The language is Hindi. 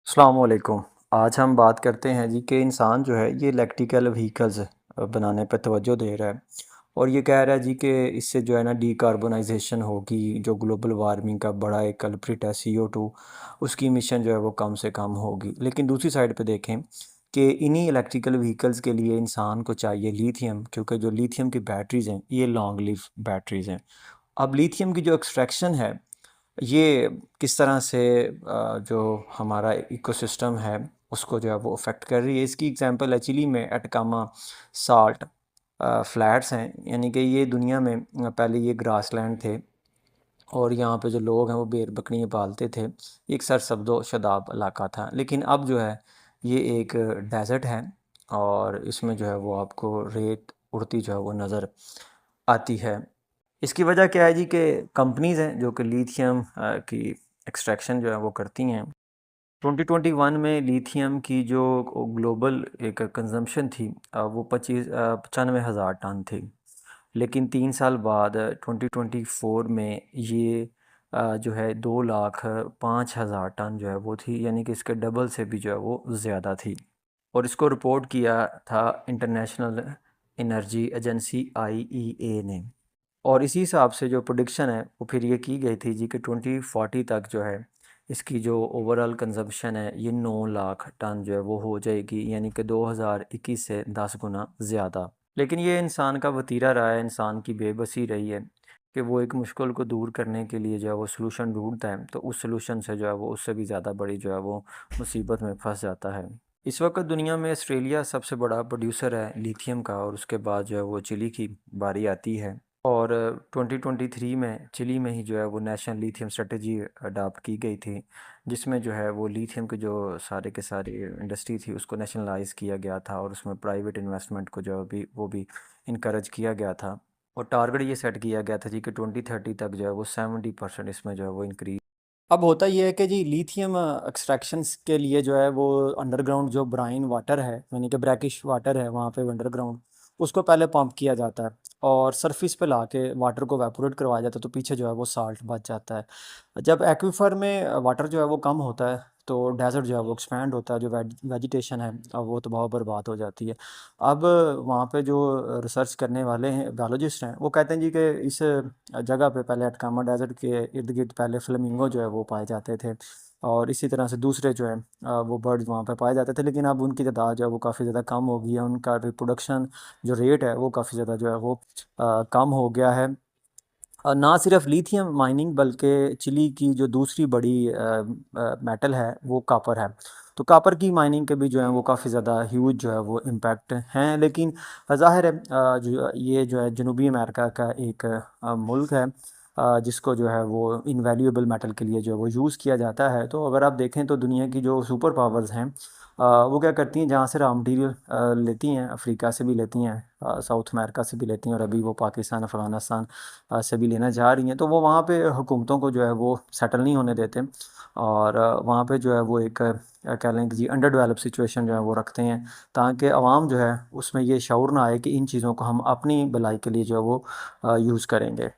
अस्सलाम वालेकुम। आज हम बात करते हैं जी कि इंसान जो है ये इलेक्ट्रिकल व्हीकल्स बनाने पर तवज्जो दे रहा है और ये कह रहा है जी कि इससे जो है ना डीकार्बोनाइजेशन होगी। जो ग्लोबल वार्मिंग का बड़ा एक कल्प्रिट है CO2, उसकी इमिशन जो है वो कम से कम होगी। लेकिन दूसरी साइड पे देखें कि इन्हीं इलेक्ट्रिकल व्हीकल्स के लिए इंसान को चाहिए लिथियम, क्योंकि जो लिथियम की बैटरीज़ हैं ये लॉन्ग लिव बैटरीज़ हैं। अब लिथियम की जो एक्सट्रैक्शन है ये किस तरह से जो हमारा इकोसिस्टम है उसको जो है वो अफेक्ट कर रही है। इसकी एग्जांपल है चिली में एटकामा साल्ट फ्लैट्स हैं। यानी कि ये दुनिया में पहले ये ग्रासलैंड थे और यहाँ पे जो लोग हैं वो भेड़ बकरियाँ पालते थे। ये एक सरसब्ज़ो शदाब इलाका था, लेकिन अब जो है ये एक डेजर्ट है और इसमें जो है वो आपको रेत उड़ती जो है वो नज़र आती है। इसकी वजह क्या है जी कि कंपनीज़ हैं जो कि लिथियम की एक्सट्रैक्शन जो है वो करती हैं। 2021 में लिथियम की जो ग्लोबल एक कंजम्पशन थी वो 95,000 टन थी। लेकिन 3 साल बाद 2024 में ये जो है 2,05,000 टन जो है वो थी, यानी कि इसके डबल से भी जो है वो ज़्यादा थी। और इसको रिपोर्ट किया था इंटरनेशनल एनर्जी एजेंसी IEA ने। और इसी हिसाब से जो प्रोडिक्शन है वो फिर ये की गई थी जी कि 2040 तक जो है इसकी जो ओवरऑल कंजम्पशन है ये 9 लाख टन जो है वो हो जाएगी, यानी कि 2021 से 10 गुना ज़्यादा। लेकिन ये इंसान का वतीरा रहा है, इंसान की बेबसी रही है कि वो एक मुश्किल को दूर करने के लिए जो है वो सलूशन ढूंढता है, तो उस सलूशन से जो है वो उससे भी ज़्यादा बड़ी जो है वो मुसीबत में फंस जाता है। इस वक्त दुनिया में ऑस्ट्रेलिया सबसे बड़ा प्रोड्यूसर है लिथियम का और उसके बाद जो है वो चिली की बारी आती है। और 2023 में चिली में ही जो है वो नेशनल लिथियम स्ट्रेटजी अडॉप्ट की गई थी, जिसमें जो है वो लिथियम के जो सारे के सारे इंडस्ट्री थी उसको नेशनलाइज किया गया था और उसमें प्राइवेट इन्वेस्टमेंट को जो है भी वो भी इनकरेज किया गया था। और टारगेट ये सेट किया गया था जी कि 2030 तक जो है वो 70% इसमें जो है वो इंक्रीज। अब होता ये है कि जी लिथियम एक्सट्रैक्शंस के लिए जो है वो अंडरग्राउंड जो ब्राइन वाटर है, यानी कि ब्रैकिश वाटर है वहाँ पे अंडरग्राउंड, उसको पहले पंप किया जाता है और सरफेस पे लाके वाटर को वेपोरेट करवाया जाता है, तो पीछे जो है वो साल्ट बच जाता है। जब एक्वीफर में वाटर जो है वो कम होता है तो डेजर्ट जो है वो एक्सपैंड होता है, जो वेजिटेशन है वो तबाह बर्बाद हो जाती है। अब वहाँ पे जो रिसर्च करने वाले हैं बायोलॉजिस्ट हैं वो कहते हैं जी कि इस जगह पे पहले अटकामा डेजर्ट के इर्द गिर्द पहले फ्लेमिंगो जो है वो पाए जाते थे और इसी तरह से दूसरे जो है वो बर्ड्स वहाँ पे पाए जाते थे, लेकिन अब उनकी तादाद जो है वो काफ़ी ज़्यादा कम हो गई है। उनका रिप्रोडक्शन जो रेट है वो काफ़ी ज़्यादा जो है वो कम हो गया है। ना सिर्फ लिथियम माइनिंग बल्कि चिली की जो दूसरी बड़ी मेटल है वो कॉपर है। तो कॉपर की माइनिंग के भी जो है वो काफ़ी ज़्यादा ह्यूज जो है वो इम्पैक्ट हैं। लेकिन ज़ाहिर है जो ये जो है जनूबी अमेरिका का एक मुल्क है जिसको जो है वो इनवैल्यूएबल मेटल के लिए जो है वो यूज़ किया जाता है। तो अगर आप देखें तो दुनिया की जो सुपर पावर्स हैं वो क्या करती हैं, जहाँ से रॉ मटीरियल लेती हैं, अफ्रीका से भी लेती हैं, साउथ अमेरिका से भी लेती हैं और अभी वो पाकिस्तान अफ़गानिस्तान से भी लेना चाह रही हैं, तो वो वहाँ पे हुकूमतों को जो है वो सेटल नहीं होने देते और वहाँ पे जो है वो एक कह लें कि जी अंडर डेवलप सिचुएशन जो है वो रखते हैं, ताकि आवाम जो है उसमें ये शऊर ना आए कि इन चीज़ों को हम अपनी भलाई के लिए जो है वो यूज़ करेंगे।